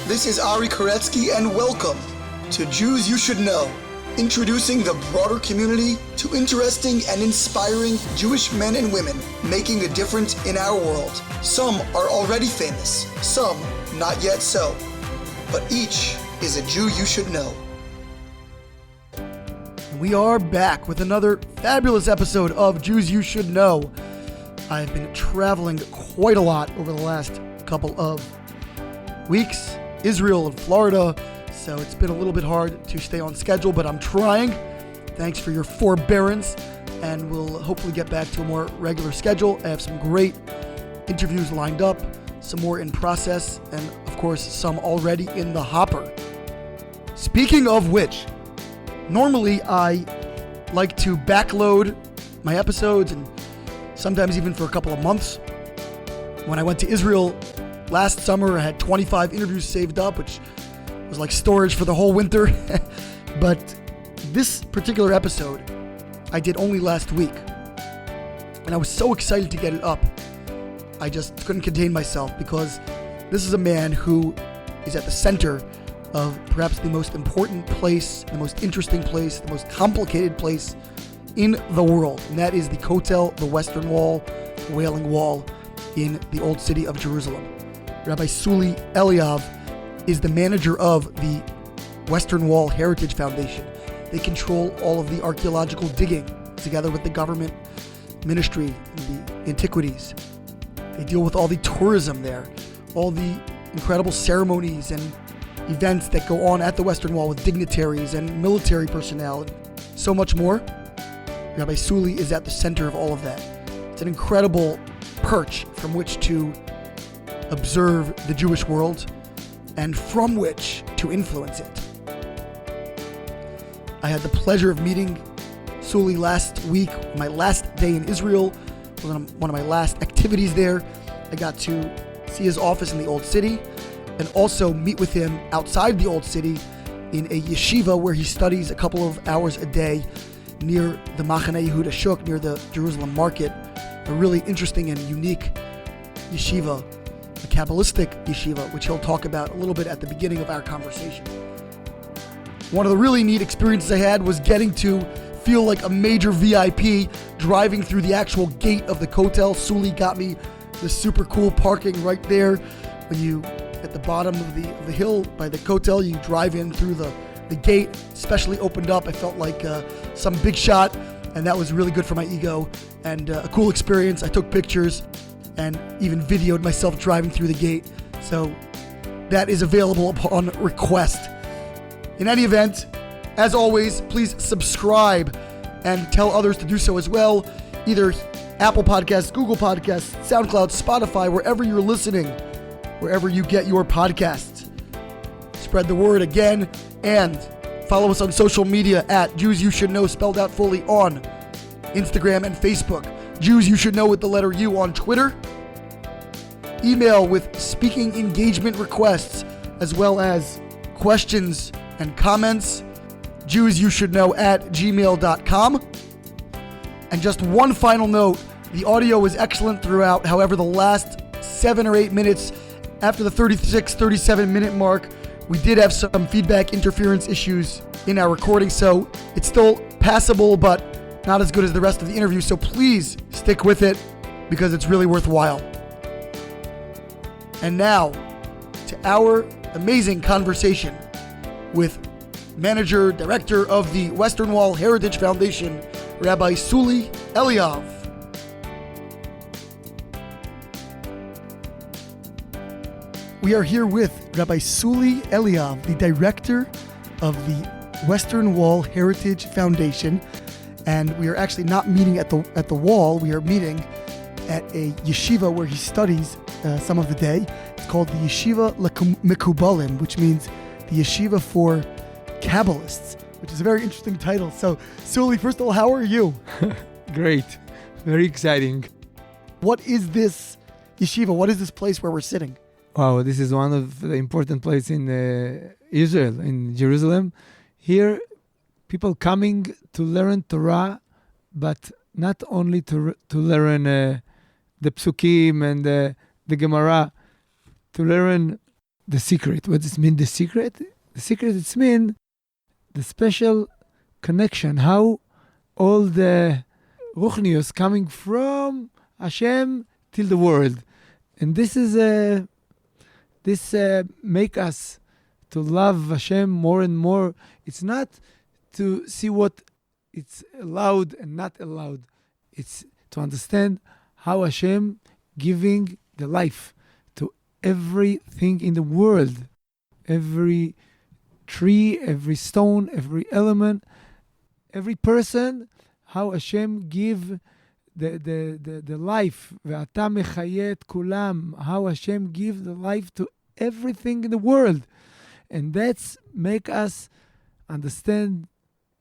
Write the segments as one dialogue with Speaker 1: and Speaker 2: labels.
Speaker 1: This is Ari Koretsky, and welcome to Jews You Should Know, introducing the broader community to interesting and inspiring Jewish men and women making a difference in our world. Some are already famous, some not yet so, but each is a Jew you should know.
Speaker 2: We are back with another fabulous episode of Jews You Should Know. I've been traveling quite a lot over the last couple of weeks, Israel and Florida, so it's been a little bit hard to stay on schedule, but I'm trying. Thanks for your forbearance, and we'll hopefully get back to a more regular schedule. I have some great interviews lined up, some more in process, and of course some already in the hopper. Speaking of which, normally I like to backload my episodes, and sometimes even for a couple of months. When I went to Israel last summer, I had 25 interviews saved up, which was like storage for the whole winter. But this particular episode, I did only last week. And I was so excited to get it up. I just couldn't contain myself, because this is a man who is at the center of perhaps the most important place, the most interesting place, the most complicated place in the world. And that is the Kotel, the Western Wall, the Wailing Wall in the Old City of Jerusalem. Rabbi SuIi Eliav is the manager of the Western Wall Heritage Foundation. They control all of the archeological digging together with the government ministry and the antiquities. They deal with all the tourism there, all the incredible ceremonies and events that go on at the Western Wall with dignitaries and military personnel and so much more. Rabbi SuIi is at the center of all of that. It's an incredible perch from which to observe the Jewish world and from which to influence it. I had the pleasure of meeting SuIi last week, my last day in Israel. It was one of my last activities there. I got to see his office in the Old City and also meet with him outside the Old City in a yeshiva where he studies a couple of hours a day near the Machane Yehuda Shuk, near the Jerusalem market. A really interesting and unique yeshiva, a Kabbalistic yeshiva, which he'll talk about a little bit at the beginning of our conversation. One of the really neat experiences I had was getting to feel like a major VIP driving through the actual gate of the Kotel. SuIi got me the super cool parking right there. When you, at the bottom of the hill by the Kotel, you drive in through the gate, specially opened up. I felt like some big shot, and that was really good for my ego, and a cool experience. I took pictures and even videoed myself driving through the gate, so that is available upon request. In any event, as always, please subscribe and tell others to do so as well, either Apple Podcasts, Google Podcasts, SoundCloud, Spotify, wherever you're listening, wherever you get your podcasts. Spread the word again, and follow us on social media at Jews You Should Know, spelled out fully, on Instagram and Facebook. Jews You Should Know with the letter U on Twitter. Email with speaking engagement requests, as well as questions and comments. JewsYouShouldKnow@gmail.com. And just one final note, the audio was excellent throughout. However, the last 7 or 8 minutes after the 36, 37 minute mark, we did have some feedback interference issues in our recording, so it's still passable, but not as good as the rest of the interview. So please stick with it, because it's really worthwhile. And now to our amazing conversation with manager, director of the Western Wall Heritage Foundation, Rabbi SuIi Eliav. We are here with Rabbi SuIi Eliav, the director of the Western Wall Heritage Foundation, and we are actually not meeting at the wall. We are meeting at a yeshiva where he studies some of the day. It's called the Yeshiva Mekubalim, which means the yeshiva for Kabbalists, which is a very interesting title. So, SuIi, first of all, how are you?
Speaker 3: Great. Very exciting.
Speaker 2: What is this yeshiva? What is this place where we're sitting?
Speaker 3: Wow, this is one of the important places in Israel, in Jerusalem. Here, people coming to learn Torah, but not only to learn the Psukim and the Gemara, to learn the secret. What does it mean, the secret? The secret, it's mean the special connection, how all the ruchnius coming from Hashem till the world. And this is make us to love Hashem more and more. It's not to see what it's allowed and not allowed. It's to understand how Hashem giving the life to everything in the world. Every tree, every stone, every element, every person, how Hashem give the life. Ve'ata mechayeh et kulam. How Hashem give the life to everything in the world. And that's make us understand,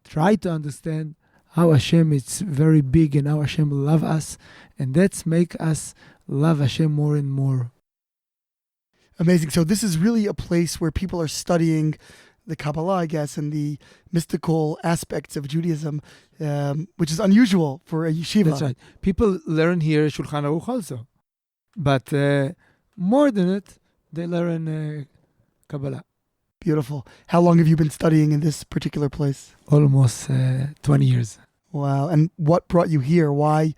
Speaker 3: try to understand how Hashem is very big and how Hashem love us. And that's make us love Hashem more and more.
Speaker 2: Amazing. So this is really a place where people are studying the Kabbalah, I guess, and the mystical aspects of Judaism, which is unusual for a yeshiva.
Speaker 3: That's right. People learn here Shulchan Aruch also. But more than it, they learn Kabbalah.
Speaker 2: Beautiful. How long have you been studying in this particular place?
Speaker 3: Almost 20 years.
Speaker 2: Wow. And what brought you here? Why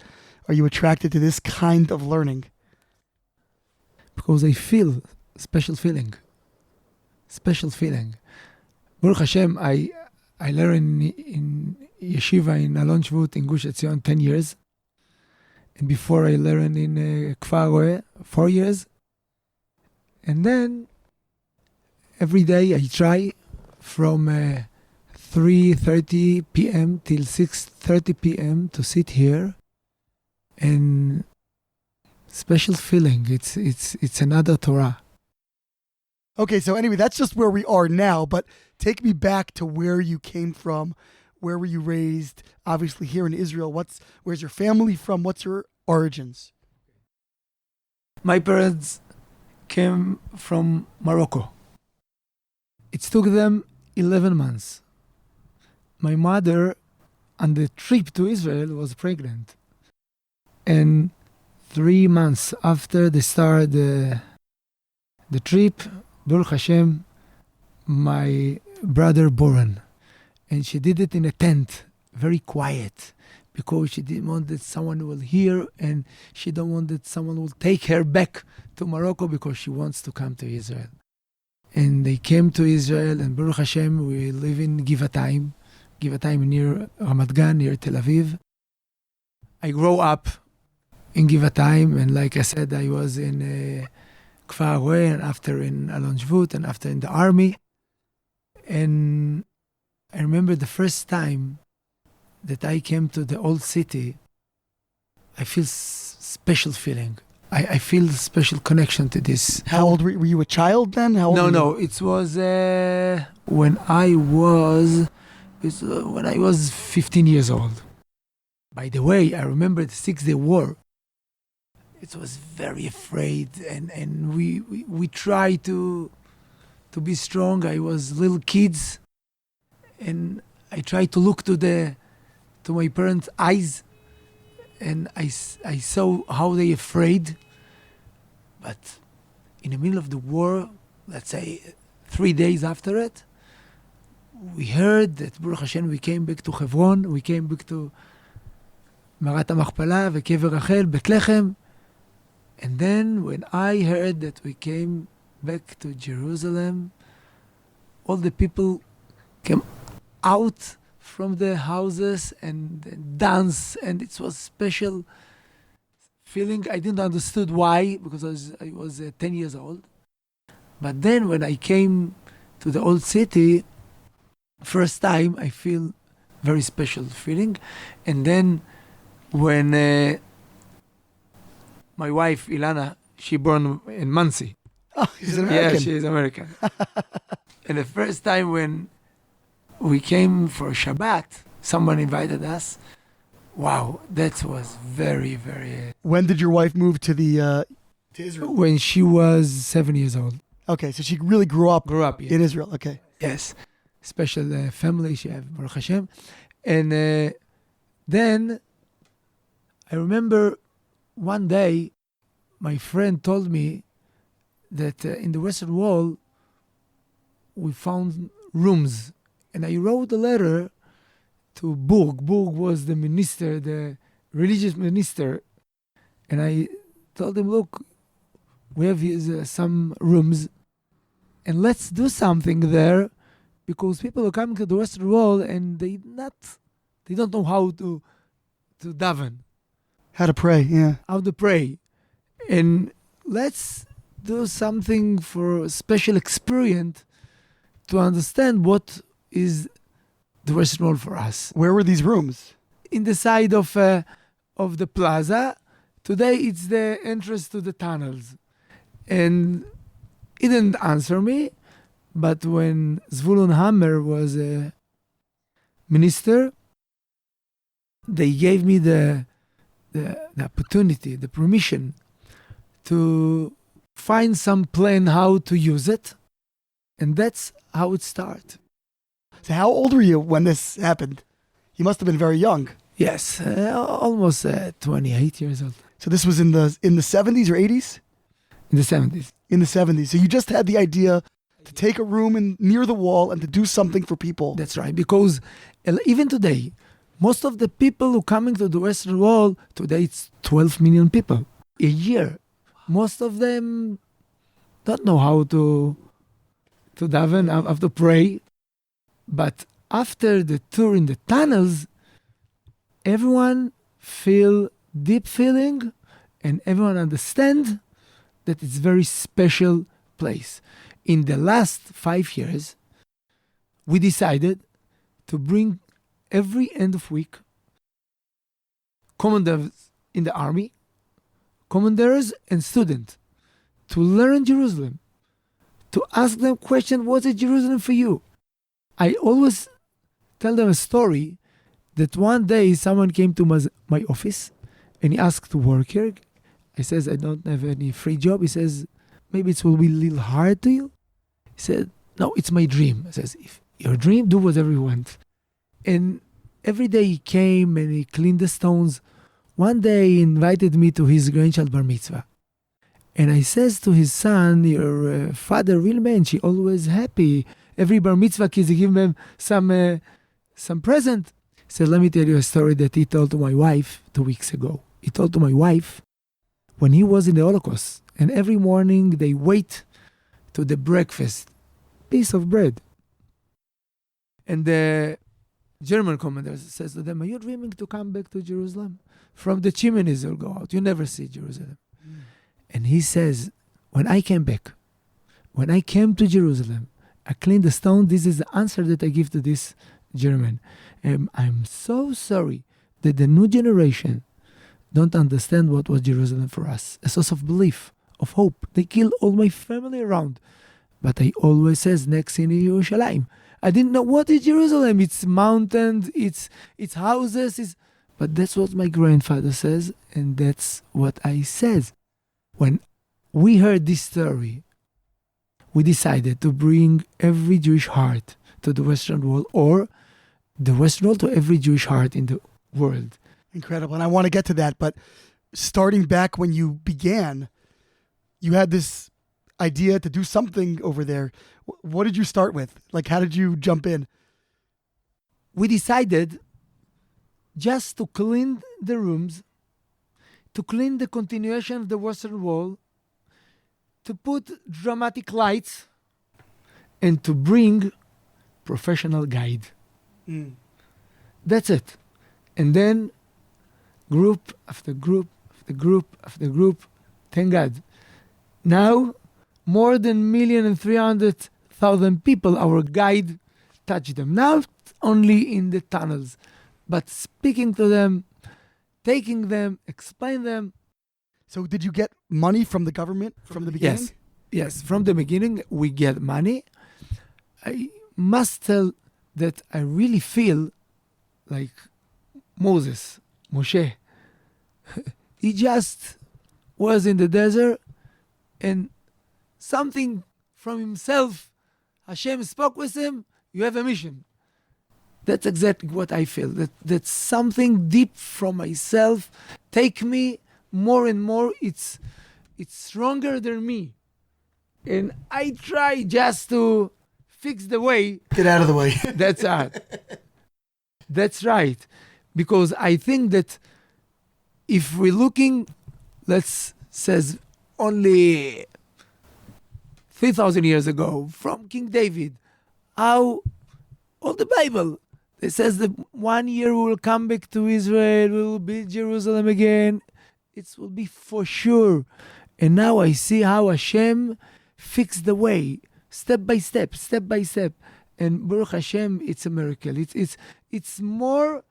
Speaker 2: are you attracted to this kind of learning?
Speaker 3: Because I feel special feeling. Baruch Hashem, I learned in yeshiva in Alon Shvut in Gush Etzion 10 years. And before I learned in Kfar Roeh 4 years. And then every day I try from 3:30 p.m. till 6:30 p.m. to sit here. And special feeling. It's another Torah.
Speaker 2: Okay, so anyway, that's just where we are now, but take me back to where you came from. Where were you raised? Obviously here in Israel. Where's your family from? What's your origins?
Speaker 3: My parents came from Morocco. It took them 11 months. My mother, on the trip to Israel, was pregnant. And 3 months after they started the trip, Baruch Hashem, my brother born. And she did it in a tent, very quiet, because she didn't want that someone will hear, and she don't want that someone will take her back to Morocco because she wants to come to Israel. And they came to Israel, and Baruch Hashem, we live in Givatayim near Ramat Gan, near Tel Aviv. I grew up in Givatayim, and like I said, I was in Kfar Roeh, and after in Alon Shvut, and after in the army. And I remember the first time that I came to the old city, I feel special feeling. I feel special connection to this.
Speaker 2: How old were you? A child then? How old
Speaker 3: No. It was when I was 15 years old. By the way, I remember the 6-day war. It was very afraid, and we tried to be strong. I was little kids, and I tried to look to my parents' eyes, and I saw how they afraid. But in the middle of the war, let's say 3 days after it, we heard that Baruch Hashem, we came back to Hebron, we came back to Marat HaMachpelah, Vekever Rachel, Bethlehem. And then when I heard that we came back to Jerusalem, all the people came out from the houses and dance, and it was special feeling. I didn't understood why, because I was 10 years old. But then when I came to the old city, first time I feel very special feeling. And then when my wife Ilana, she born in Monsey.
Speaker 2: Oh, she's American.
Speaker 3: Yeah, she is American. And the first time when we came for Shabbat, someone invited us. Wow, that was very, very...
Speaker 2: When did your wife move to Israel?
Speaker 3: When she was 7 years old.
Speaker 2: Okay, so she really grew up
Speaker 3: Yes.
Speaker 2: in Israel. Okay.
Speaker 3: Yes. Special family she have, Baruch Hashem. And then I remember one day my friend told me that in the Western Wall we found rooms, and I wrote a letter to Burg. Burg was the minister, the religious minister, and I told him, look, we have some rooms, and let's do something there, because people are coming to the Western Wall and they don't know how to daven,
Speaker 2: How to pray, yeah.
Speaker 3: how to pray, and let's do something for a special experience to understand what is the Western Wall for us.
Speaker 2: Where were these rooms?
Speaker 3: In the side of the plaza. Today it's the entrance to the tunnels. And he didn't answer me, but when Zvulun Hammer was a minister, they gave me the opportunity, the permission to find some plan how to use it. And that's how it started.
Speaker 2: So how old were you when this happened? You must have been very young.
Speaker 3: Yes, almost 28 years old.
Speaker 2: So this was in the 70s or 80s?
Speaker 3: In the 70s.
Speaker 2: In the 70s. So you just had the idea to take a room near the wall and to do something for people.
Speaker 3: That's right, because even today, most of the people who coming to the Western Wall, today it's 12 million people a year. Most of them don't know how to daven, how to pray. But after the tour in the tunnels, everyone feel deep feeling, and everyone understand that it's very special place. In the last 5 years, we decided to bring every end of week commanders in the army, commanders and students to learn Jerusalem, to ask them question, what is Jerusalem for you? I always tell them a story that one day someone came to my office and he asked to work here. I says, I don't have any free job. He says, maybe it will be a little hard to you. He said, no, it's my dream. I says, if your dream, do whatever you want. And every day he came and he cleaned the stones. One day he invited me to his grandchild bar mitzvah. And I says to his son, your father, real man, she always happy. Every bar mitzvah kids, he give them some present. He said, let me tell you a story that he told to my wife 2 weeks ago. He told to my wife when he was in the Holocaust, and every morning they wait to the breakfast, piece of bread. And the German commander says to them, are you dreaming to come back to Jerusalem? From the chimneys you'll go out. You never see Jerusalem. And he says, when I came back, when I came to Jerusalem, I cleaned the stone. This is the answer that I give to this German. I'm so sorry that the new generation don't understand what was Jerusalem for us. A source of belief, of hope. They killed all my family around. But I always says, next in Yerushalayim. I didn't know what is Jerusalem. It's mountains, it's houses. But that's what my grandfather says, and that's what I says. When we heard this story, we decided to bring every Jewish heart to the Western Wall, or the Western Wall to every Jewish heart in the world.
Speaker 2: Incredible. And I want to get to that, but starting back when you began, you had this idea to do something over there. What did you start with? Like, how did you jump in?
Speaker 3: We decided just to clean the rooms, to clean the continuation of the Western Wall, to put dramatic lights, and to bring professional guide. That's it. And then group after group after group after group. Thank God. Now, more than 1,300,000 people, our guide touch them. Not only in the tunnels, but speaking to them, taking them, explain them.
Speaker 2: So did you get money from the government from the beginning?
Speaker 3: Yes. From the beginning, we get money. I must tell that I really feel like Moses, Moshe. He just was in the desert and something from himself, Hashem spoke with him, you have a mission. That's exactly what I feel. That's something deep from myself. Take me more and more. It's stronger than me. and I try just to fix the way.
Speaker 2: Get out of the way.
Speaker 3: That's right. That's right. Because I think that if we're looking, let's says only 3,000 years ago from King David, how all the Bible, it says that 1 year we will come back to Israel, we will build Jerusalem again. It will be for sure. And now I see how Hashem fixed the way, step by step, step by step. And Baruch Hashem, it's a miracle. It's more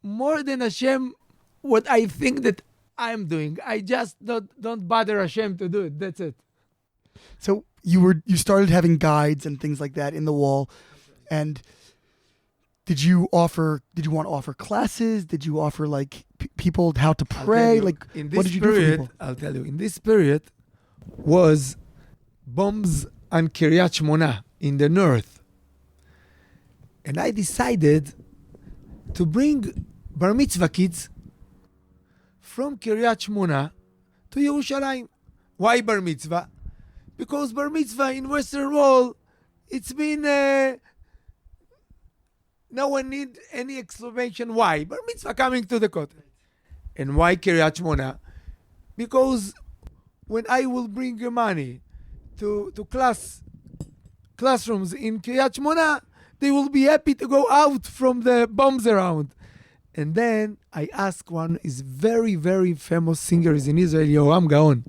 Speaker 3: than Hashem what I think that I'm doing. I just don't bother Hashem to do it. That's it.
Speaker 2: So you started having guides and things like that in the wall, and did you want to offer classes? Did you offer like people how to pray? Like, what did you do for people?
Speaker 3: I'll tell you. In this period was bombs on Kiryat Shmona in the north, and I decided to bring bar mitzvah kids from Kiryat Shmona to Yerushalayim. Why bar mitzvah? Because bar mitzvah in Western Wall, it's been no one need any explanation why. Bar mitzvah coming to the Kotel. And why Kiryat Shmona? Because when I will bring your money to classrooms in Kiryat Shmona, they will be happy to go out from the bombs around. And then I ask one is very, very famous singer is in Israel, Yoram Gaon.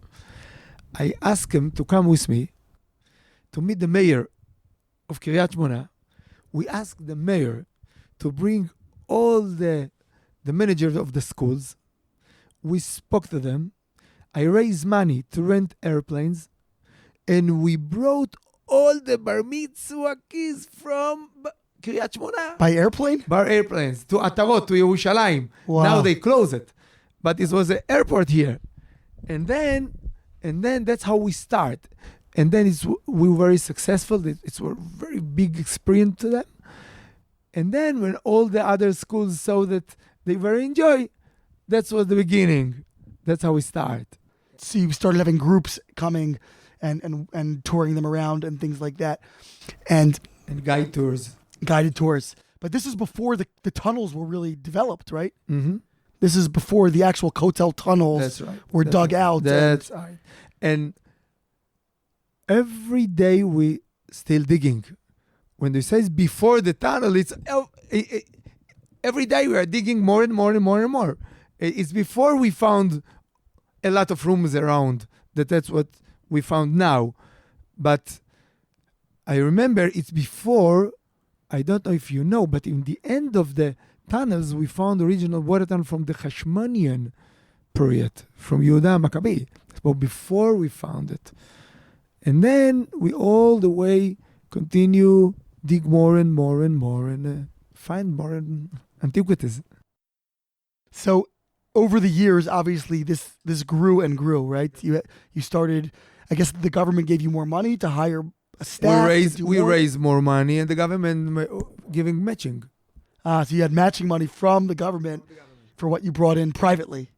Speaker 3: I ask him to come with me to meet the mayor of Kiryat Shmona. We asked the mayor to bring all the managers of the schools. We spoke to them. I raised money to rent airplanes, and we brought all the bar mitzvah kids from Kiryat Shmona
Speaker 2: By airplane?
Speaker 3: bar airplanes to Atarot, to Yerushalayim.
Speaker 2: Wow.
Speaker 3: Now they close it, but it was an airport here, and then that's how we start. And then we were very successful. It's a very big experience to them. And then when all the other schools saw that they very enjoy, that was the beginning. That's how we start.
Speaker 2: So you started having groups coming and touring them around and things like that, and
Speaker 3: guide tours.
Speaker 2: guided tours. But this is before the tunnels were really developed, right?
Speaker 3: Mm-hmm.
Speaker 2: This is before the actual Kotel tunnels
Speaker 3: That's right.
Speaker 2: were
Speaker 3: That's
Speaker 2: dug
Speaker 3: right.
Speaker 2: out.
Speaker 3: That's right. And every day we still digging. When they says before the tunnel, it's every day we are digging more and more and more and more. It's before we found a lot of rooms around. That's what we found now. But I remember it's before, I don't know if you know, but in the end of the tunnels, we found original water tunnel from the Hashmonean period, from Yehuda Maccabi. But before we found it. And then we all the way continue, dig more and more and more, and find more antiquities.
Speaker 2: So over the years, obviously, this grew and grew, right? You started, I guess the government gave you more money to hire a staff.
Speaker 3: We raised more money, and the government giving matching.
Speaker 2: So you had matching money from the government for what you brought in privately.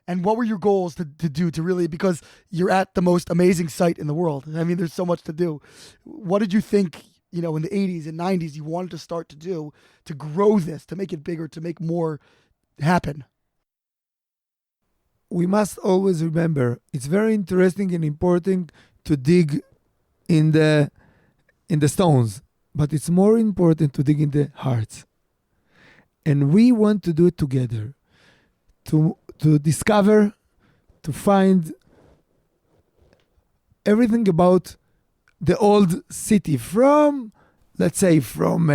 Speaker 2: And what were your goals to do to really, because you're at the most amazing site in the world. I mean, there's so much to do. What did you think, in the 80s and 90s you wanted to start to do to grow this, to make it bigger, to make more happen?
Speaker 3: We must always remember, it's very interesting and important to dig in the stones, but it's more important to dig in the hearts. And we want to do it together, to discover, to find everything about the old city from, let's say, from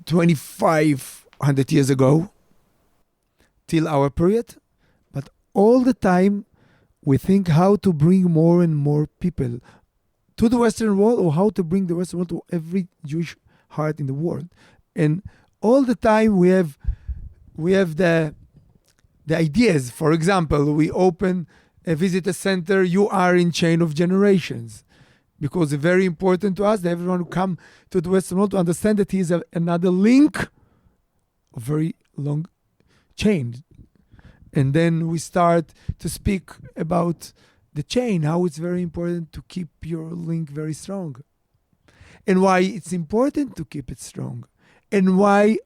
Speaker 3: 2,500 years ago till our period. But all the time we think how to bring more and more people to the Western world, or how to bring the Western world to every Jewish heart in the world. And all the time we have the ideas. For example, we open a visitor center. You are in chain of generations, because it's very important to us that everyone who come to the Western world to understand that he is another link, a very long chain. And then we start to speak about the chain, how it's very important to keep your link very strong. And why it's important to keep it strong. And why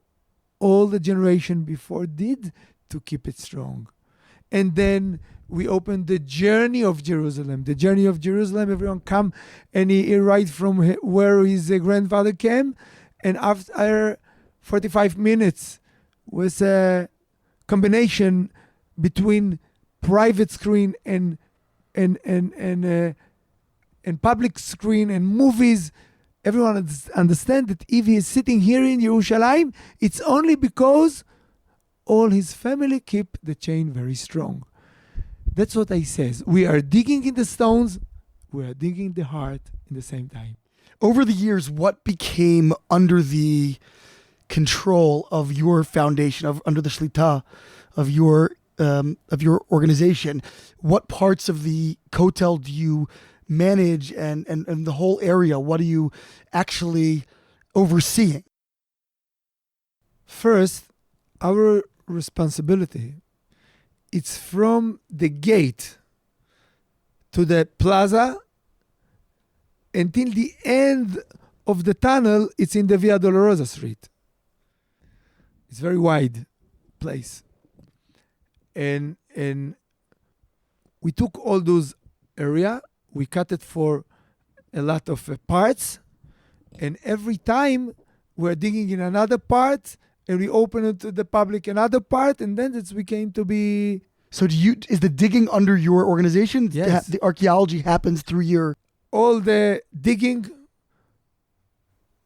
Speaker 3: all the generation before did to keep it strong. And then we opened the journey of Jerusalem. The journey of Jerusalem, everyone come and he right from where his grandfather came. And after 45 minutes was a combination between private screen and public screen and movies. Everyone understand that if he is sitting here in Yerushalayim, it's only because all his family keep the chain very strong. That's what I says. We are digging in the stones, we are digging the heart in the same time.
Speaker 2: Over the years, what became under the control of your foundation, under the shlita of your organization? What parts of the Kotel do you manage, and the whole area? What are you actually overseeing?
Speaker 3: First, our responsibility, it's from the gate to the plaza until the end of the tunnel. It's in the Via Dolorosa Street. It's very wide place. And we took all those area, we cut it for a lot of parts, and every time we're digging in another part, and we open it to the public another part, and then we came to be.
Speaker 2: So is the digging under your organization?
Speaker 3: Yes.
Speaker 2: The archaeology happens through your.
Speaker 3: All the digging,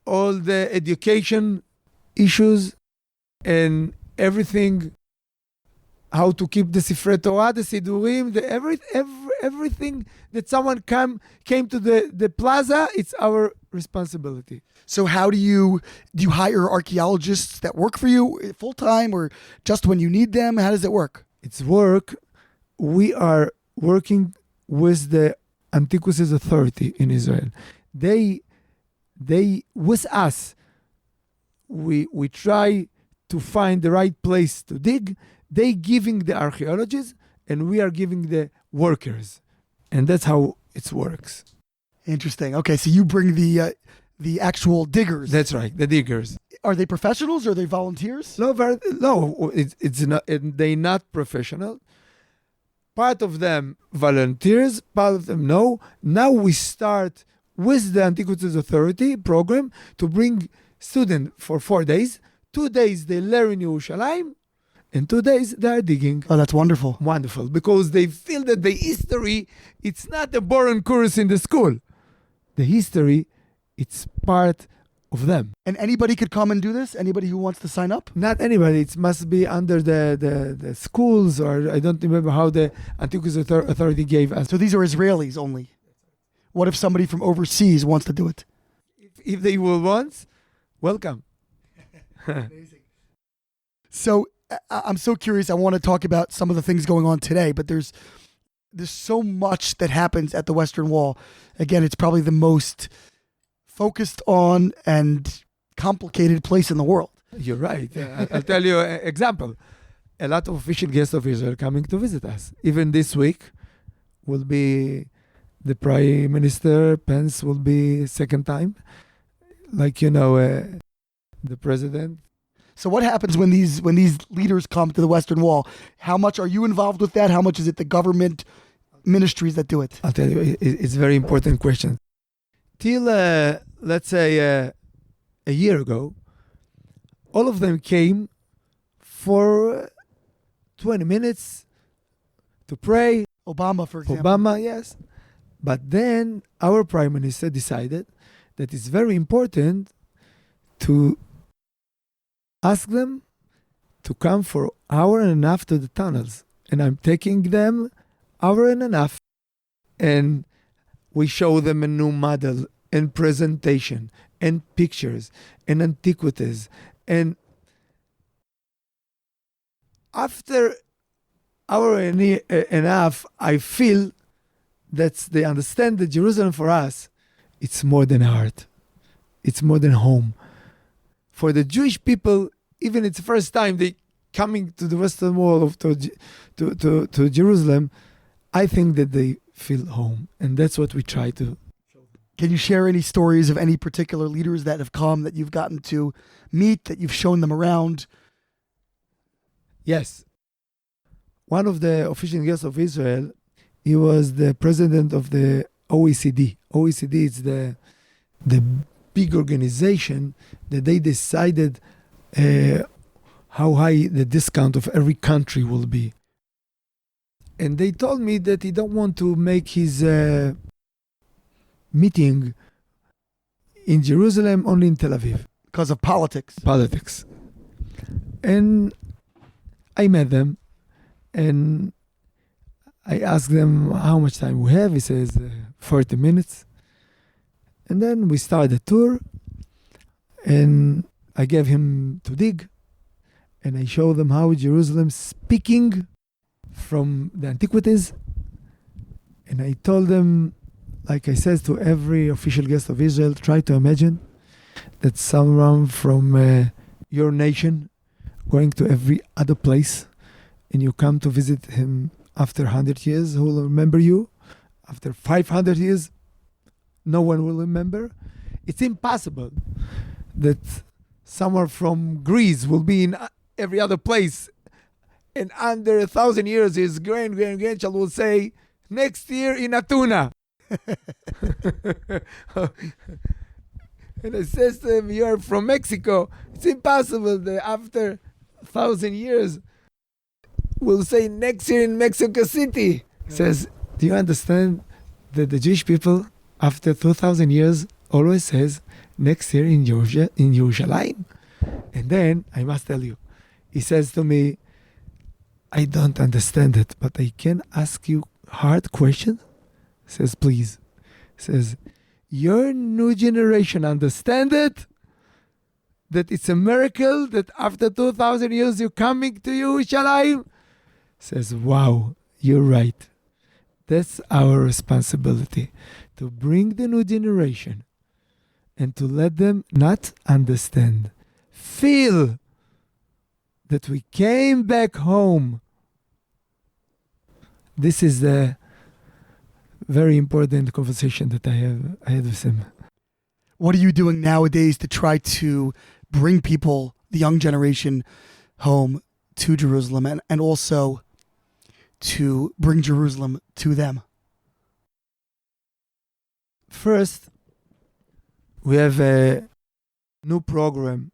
Speaker 3: all the education issues, and everything, how to keep the Sifrei Torah, the Sidurim, everything that someone came to the plaza, it's our responsibility.
Speaker 2: So how do you hire archaeologists that work for you full time, or just when you need them? How does it work?
Speaker 3: It's work. We are working with the Antiquities Authority in Israel. They with us, we try to find the right place to dig. They giving the archaeologists, and we are giving the workers, and that's how it works.
Speaker 2: Interesting. Okay, so you bring the actual diggers.
Speaker 3: That's right, the diggers.
Speaker 2: Are they professionals or are they volunteers?
Speaker 3: No, it's not. They not professional. Part of them volunteers, part of them no. Now we start with the Antiquities Authority program to bring students for 4 days. 2 days they learn in Yerushalayim, and 2 days they are digging.
Speaker 2: Oh, that's wonderful.
Speaker 3: Wonderful, because they feel that the history, it's not a boring course in the school. The history, it's part of them.
Speaker 2: And anybody could come and do this? Anybody who wants to sign up?
Speaker 3: Not anybody. It must be under the schools, or I don't remember how the Antiquities Authority gave us.
Speaker 2: So these are Israelis only. What if somebody from overseas wants to do it?
Speaker 3: If they will want, welcome.
Speaker 2: Amazing. So I'm so curious. I want to talk about some of the things going on today, but there's so much that happens at the Western Wall. Again, it's probably the most focused on and complicated place in the world.
Speaker 3: You're right. I'll tell you an example. A lot of official guests of Israel coming to visit us. Even this week will be the Prime Minister Pence will be second time. Like, the president.
Speaker 2: So what happens when these leaders come to the Western Wall? How much are you involved with that? How much is it the government ministries that do it?
Speaker 3: I'll tell you, it's a very important question. Till, let's say, a year ago, all of them came for 20 minutes to pray.
Speaker 2: Obama, for example.
Speaker 3: Obama, yes. But then our Prime Minister decided that it's very important to ask them to come for an hour and a half to the tunnels. And I'm taking them hour and a half. And we show them a new model and presentation and pictures and antiquities. And after hour and a half, I feel that they understand that Jerusalem for us, it's more than art. It's more than home. For the Jewish people, even it's the first time they coming to the Western Wall to Jerusalem, I think that they feel home. And that's what we try to.
Speaker 2: Can you share any stories of any particular leaders that have come that you've gotten to meet, that you've shown them around?
Speaker 3: Yes. One of the official guests of Israel, he was the president of the OECD. OECD is the big organization that they decided how high the discount of every country will be. And they told me that he don't want to make his meeting in Jerusalem, only in Tel Aviv.
Speaker 2: Because of politics.
Speaker 3: Politics. And I met them and I asked them how much time we have. He says 40 minutes. And then we started the tour and I gave him to dig and I showed them how Jerusalem speaking from the antiquities. And I told them, like I said to every official guest of Israel, try to imagine that someone from your nation going to every other place and you come to visit him after 100 years, who will remember you? After 500 years, no one will remember. It's impossible that someone from Greece will be in every other place and under 1,000 years his grandchild will say, next year in Atuna. And I says to him, you are from Mexico. It's impossible that after 1,000 years we'll say next year in Mexico City. Says, do you understand that the Jewish people after 2,000 years always says next year in Yerushalayim? And then I must tell you, he says to me, I don't understand it, but I can ask you hard questions. Says, please. Says, your new generation understand it? That it's a miracle that after 2,000 years you're coming to Yerushalayim? Says, wow, you're right. That's our responsibility, to bring the new generation and to let them not understand, feel that we came back home. This is the very important conversation that I had with him.
Speaker 2: What are you doing nowadays to try to bring people, the young generation, home to Jerusalem and also to bring Jerusalem to them?
Speaker 3: First, we have a new program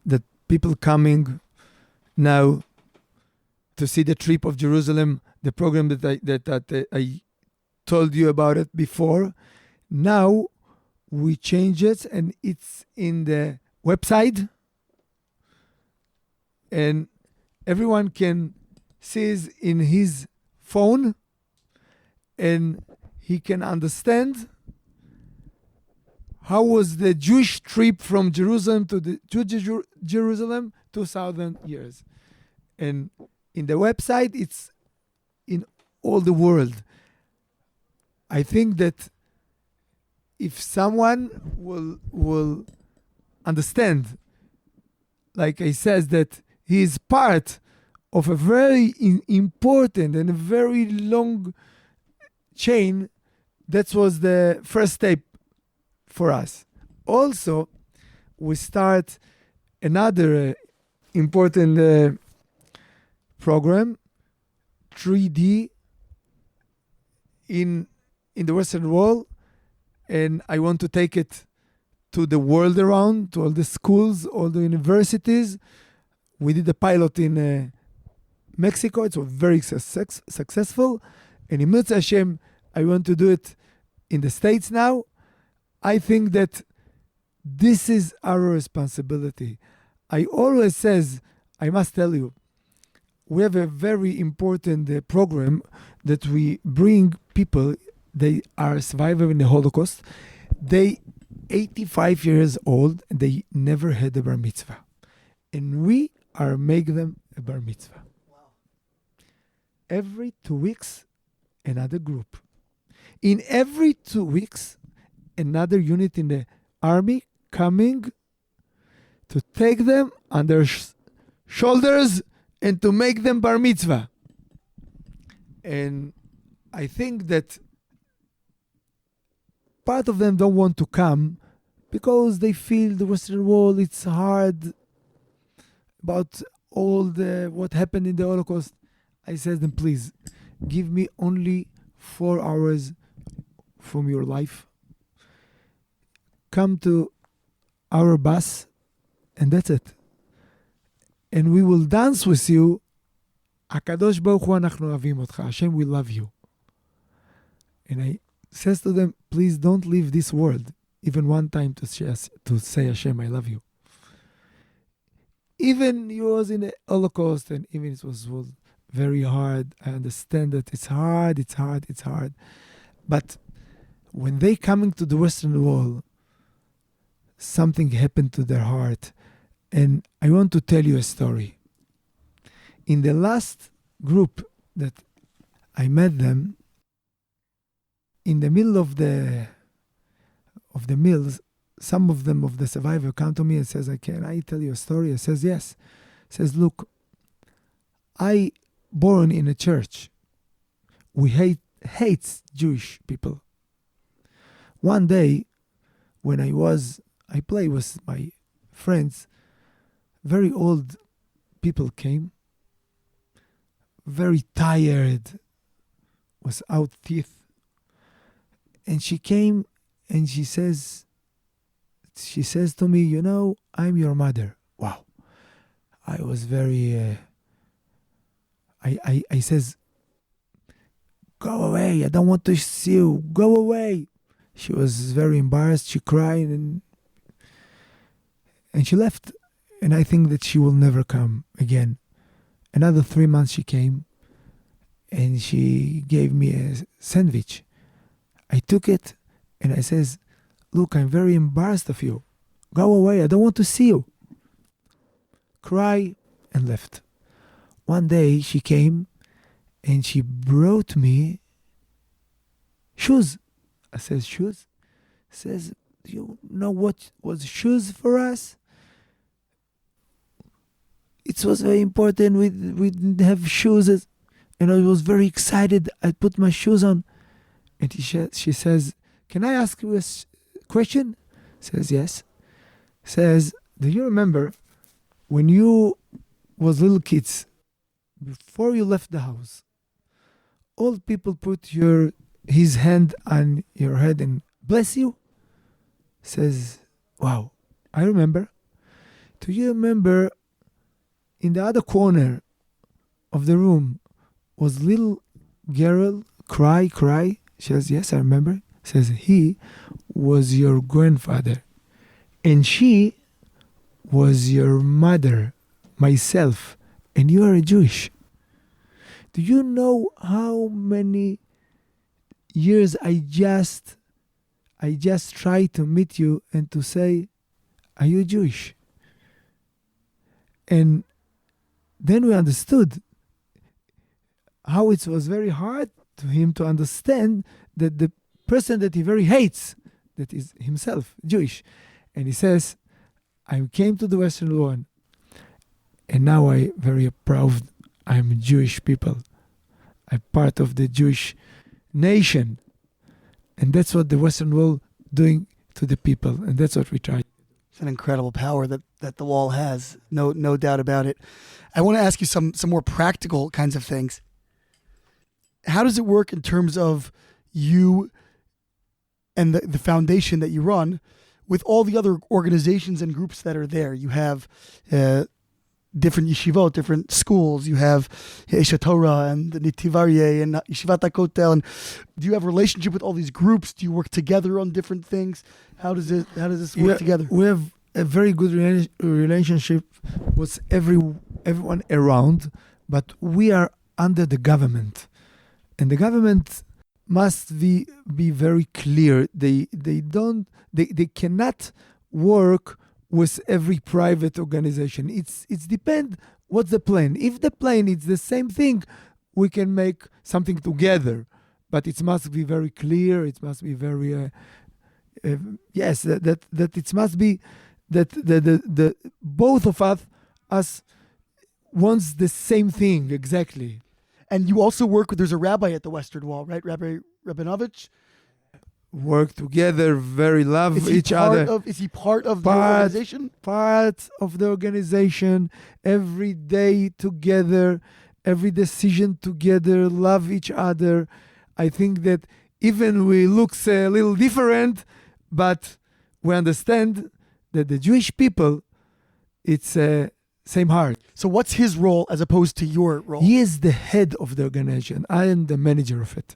Speaker 3: that people coming now to see the trip of Jerusalem, the program that I told you about it before. Now we change it and it's in the website and everyone can see it in his phone and he can understand how was the Jewish trip from Jerusalem to Jerusalem 2,000 years. And in the website, it's in all the world. I think that if someone will understand, like I said, that he is part of a very important and a very long chain, that was the first step for us. Also, we start another important program, 3D in the Western world, and I want to take it to the world around, to all the schools, all the universities. We did a pilot in Mexico. It was very successful. And in Mitzvah Hashem, I want to do it in the States now. I think that this is our responsibility. I always says, I must tell you, we have a very important program that we bring people. They are survivors in the Holocaust. They 85 years old. They never had a bar mitzvah. And we are making them a bar mitzvah. Wow. Every 2 weeks, another group. In every 2 weeks, another unit in the army coming to take them on their shoulders and to make them bar mitzvah. And I think that part of them don't want to come because they feel the Western Wall, it's hard about all the what happened in the Holocaust. I said them, please, give me only 4 hours from your life. Come to our bus, and that's it. And we will dance with you. Akadosh Baruch Hu אנחנו אוהבים אותך. Hashem, we love you. And I says to them, please don't leave this world even one time to say Hashem, I love you. Even you was in the Holocaust, and even it was very hard. I understand that it's hard. But when they coming to the Western Wall, something happened to their heart. And I want to tell you a story. In the last group that I met them, in the middle of the meals, some of them of the survivor come to me and says, can I tell you a story? I says, yes. Says, look, I born in a church. We hates Jewish people. One day, when I play with my friends, very old people came, very tired, without teeth. And she came and she says to me, I'm your mother. Wow. I was very, I says, go away. I don't want to see you. Go away. She was very embarrassed. She cried and she left. And I think that she will never come again. Another 3 months she came and she gave me a sandwich. I took it and I says, look, I'm very embarrassed of you. Go away. I don't want to see you. Cry and left. One day she came and she brought me shoes. I says, shoes? Says, do you know what was shoes for us? It was very important. We didn't have shoes. And I was very excited. I put my shoes on. And she says, can I ask you a question? Says, yes. Says, do you remember when you was little kids, before you left the house, old people put his hand on your head and bless you? Says, wow, I remember. Do you remember in the other corner of the room was little girl cry? She says, yes, I remember. Says, he was your grandfather. And she was your mother, myself. And you are a Jewish. Do you know how many years I just tried to meet you and to say, are you Jewish? And then we understood how it was very hard to him to understand that the person that he very hates, that is himself, Jewish. And he says, I came to the Western Wall and now I very proud I'm Jewish people. I'm part of the Jewish nation. And that's what the Western Wall doing to the people. And that's what we try.
Speaker 2: It's an incredible power that the wall has. No doubt about it. I want to ask you some more practical kinds of things. How does it work in terms of you and the foundation that you run with all the other organizations and groups that are there? You have different yeshivot, different schools. You have Eshet Torah and the Netiv Aryeh and Yeshivat Kotel. And do you have a relationship with all these groups? Do you work together on different things? How does this work together?
Speaker 3: We have a very good relationship with everyone around, but we are under the government. And the government must be very clear. They cannot work with every private organization. It's depend what's the plan. If the plan is the same thing, we can make something together. But it must be very clear. It must be very that it must be that the both of us wants the same thing exactly.
Speaker 2: And you also work with, there's a rabbi at the Western Wall, right? Rabbi Rabinovich?
Speaker 3: work together, very love
Speaker 2: Is he
Speaker 3: each other.
Speaker 2: Is he part of the organization?
Speaker 3: Part of the organization, every day together, every decision together, love each other. I think that even we looks a little different, but we understand that the Jewish people, it's same heart.
Speaker 2: So what's his role as opposed to your role?
Speaker 3: He is the head of the organization. I am the manager of it.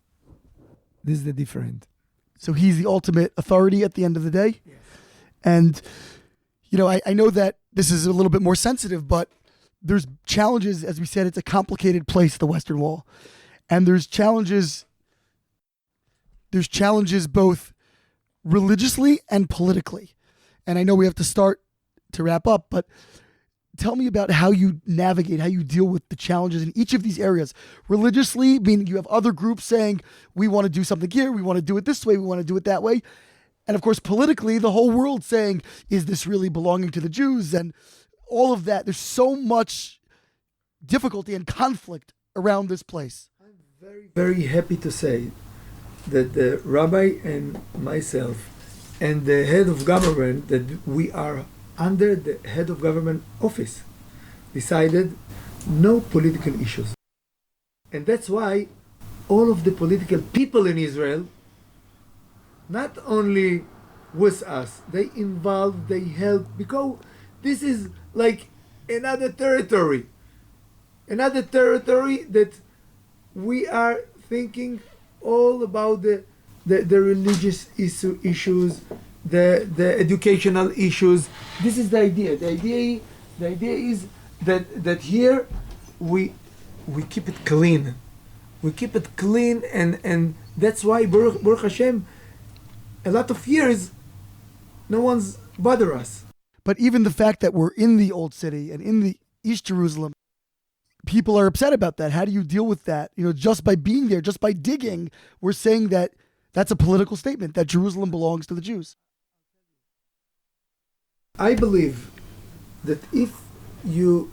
Speaker 3: This is the difference.
Speaker 2: So he's the ultimate authority at the end of the day?
Speaker 3: Yes.
Speaker 2: And, I know that this is a little bit more sensitive, but there's challenges. As we said, it's a complicated place, the Western Wall. And there's challenges both religiously and politically. And I know we have to start to wrap up, but tell me about how you navigate, how you deal with the challenges in each of these areas. Religiously, meaning you have other groups saying, we want to do something here, we want to do it this way, we want to do it that way. And of course, politically, the whole world saying, is this really belonging to the Jews? And all of that. There's so much difficulty and conflict around this place.
Speaker 3: I'm very, very happy to say that the rabbi and myself and the head of government, that we are under the head of government office, decided no political issues. And that's why all of the political people in Israel, not only with us, they involve, they help, because this is like another territory that we are thinking all about the religious issues, the educational issues. This is the idea. The idea is that here we keep it clean. We keep it clean, and that's why Baruch Hashem, a lot of years, no one's bother us.
Speaker 2: But even the fact that we're in the Old City and in the East Jerusalem, people are upset about that. How do you deal with that? Just by being there, just by digging, we're saying that that's a political statement, that Jerusalem belongs to the Jews.
Speaker 3: I believe that if you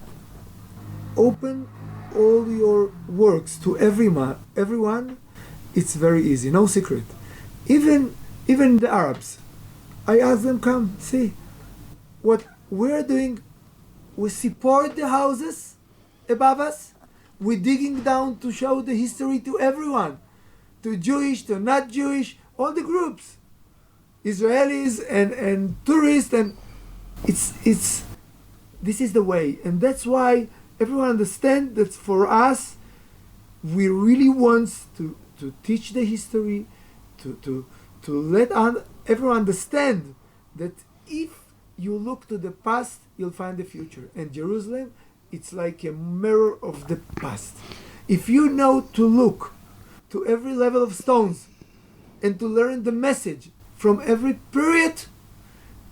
Speaker 3: open all your works to everyone, it's very easy, no secret. Even the Arabs, I ask them, come, see what we're doing. We support the houses above us. We're digging down to show the history to everyone, to Jewish, to not Jewish, all the groups, Israelis and tourists, and it's this is the way. And that's why everyone understands that for us, we really want to teach the history, to let everyone understand that if you look to the past, you'll find the future. And Jerusalem, it's like a mirror of the past. If you know to look to every level of stones and to learn the message from every period,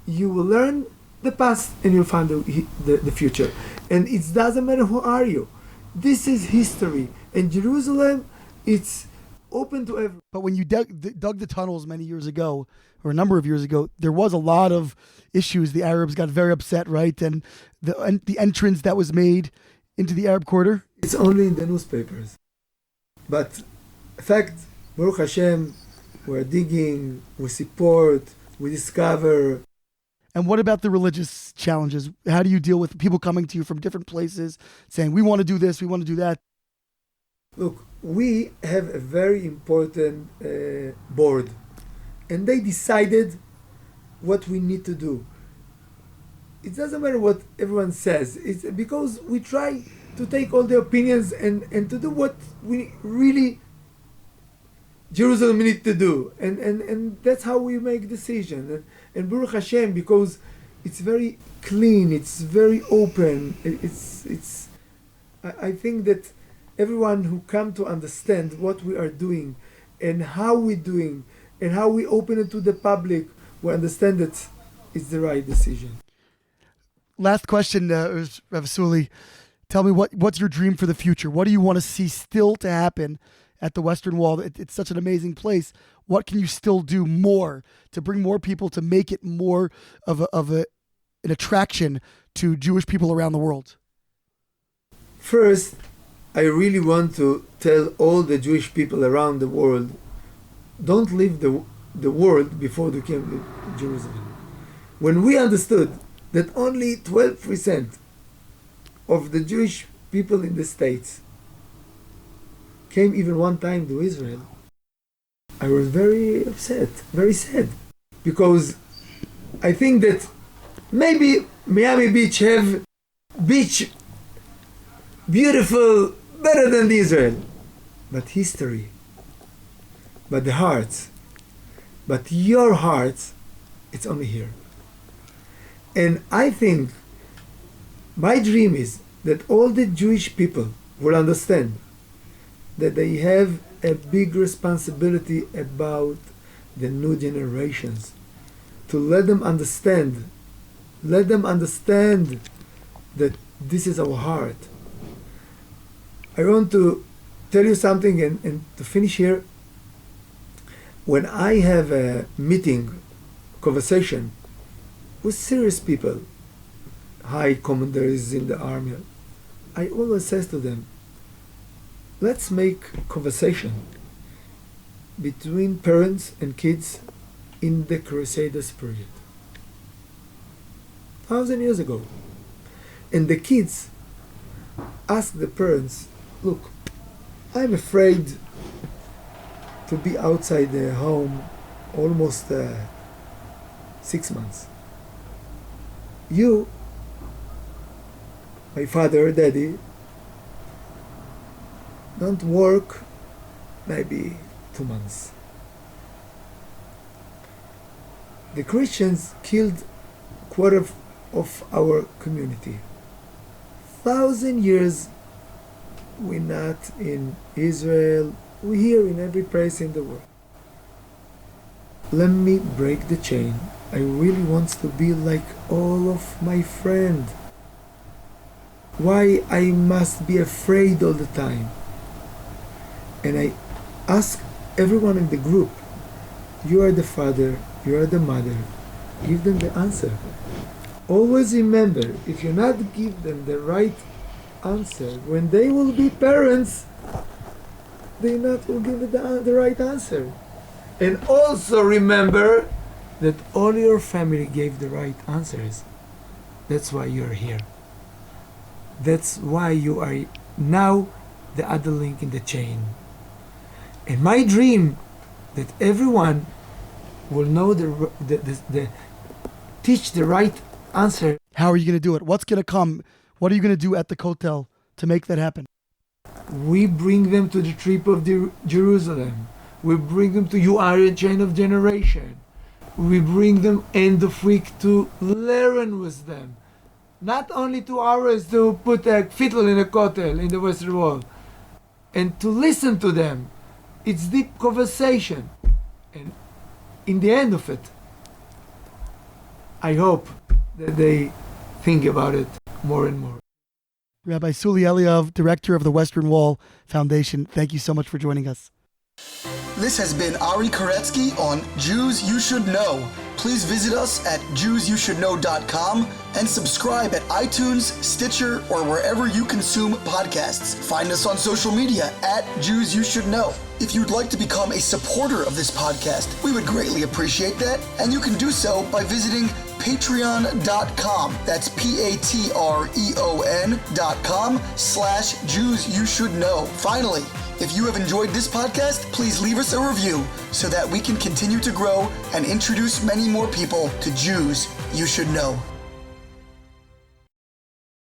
Speaker 3: you will learn the past and you'll find the future. And it doesn't matter who are you. This is history. And Jerusalem, it's open to everyone.
Speaker 2: But when you dug the tunnels many years ago, or a number of years ago, there was a lot of issues. The Arabs got very upset, right? And the entrance that was made into the Arab quarter.
Speaker 3: It's only in the newspapers. But in fact, Baruch Hashem, we're digging, we support, we discover.
Speaker 2: And what about the religious challenges? How do you deal with people coming to you from different places saying, we want to do this, we want to do that?
Speaker 3: Look, we have a very important board, and they decided what we need to do. It doesn't matter what everyone says. It's because we try to take all the opinions and to do what we really Jerusalem need to do, and that's how we make decisions. And Baruch Hashem, because it's very clean, it's very open. I think that everyone who come to understand what we are doing and how we're doing and how we open it to the public will understand that it's the right decision.
Speaker 2: Last question, Rabbi SuIi. Tell me, what's your dream for the future? What do you want to see still to happen at the Western Wall? It's such an amazing place. What can you still do more to bring more people, to make it more of an attraction to Jewish people around the world?
Speaker 3: First, I really want to tell all the Jewish people around the world, don't leave the world before they came to Jerusalem. When we understood that only 12% of the Jewish people in the States came even one time to Israel, I was very upset, very sad, because I think that maybe Miami Beach have beach beautiful, better than Israel, but history, but the hearts, but your hearts, it's only here. And I think my dream is that all the Jewish people will understand that they have a big responsibility about the new generations, to let them understand that this is our heart. I want to tell you something, and to finish here. When I have a meeting, conversation with serious people, high commanders in the army, I always say to them, let's make conversation between parents and kids in the Crusaders period, 1,000 years ago. And the kids ask the parents, look, I'm afraid to be outside the home almost 6 months. You, my father, daddy, don't work maybe 2 months. The Christians killed quarter of our community. 1,000 years we're not in Israel, we're here in every place in the world. Let me break the chain. I really want to be like all of my friends. Why I must be afraid all the time? And I ask everyone in the group, you are the father, you are the mother, give them the answer. Always remember, if you not give them the right answer, when they will be parents, they not will give the right answer. And also remember that all your family gave the right answers. That's why you're here. That's why you are now the other link in the chain. And my dream that everyone will know the teach the right answer.
Speaker 2: How are you going to do it? What's going to come? What are you going to do at the Kotel to make that happen?
Speaker 3: We bring them to the trip of Jerusalem. We bring them to You Are a Chain of Generation. We bring them end of week to learn with them. Not only 2 hours to put a fiddle in a kotel in the Western Wall, and to listen to them. It's deep conversation. And in the end of it, I hope that they think about it more and more.
Speaker 2: Rabbi SuIi Eliav, Director of the Western Wall Foundation, thank you so much for joining us.
Speaker 1: This has been Ari Koretsky on Jews You Should Know. Please visit us at JewsYouShouldKnow.com and subscribe at iTunes, Stitcher, or wherever you consume podcasts. Find us on social media at Jews You Should Know. If you'd like to become a supporter of this podcast, we would greatly appreciate that, and you can do so by visiting patreon.com. That's patreon.com/JewsYouShouldKnow. Finally, if you have enjoyed this podcast, please leave us a review so that we can continue to grow and introduce many more people to Jews You Should Know.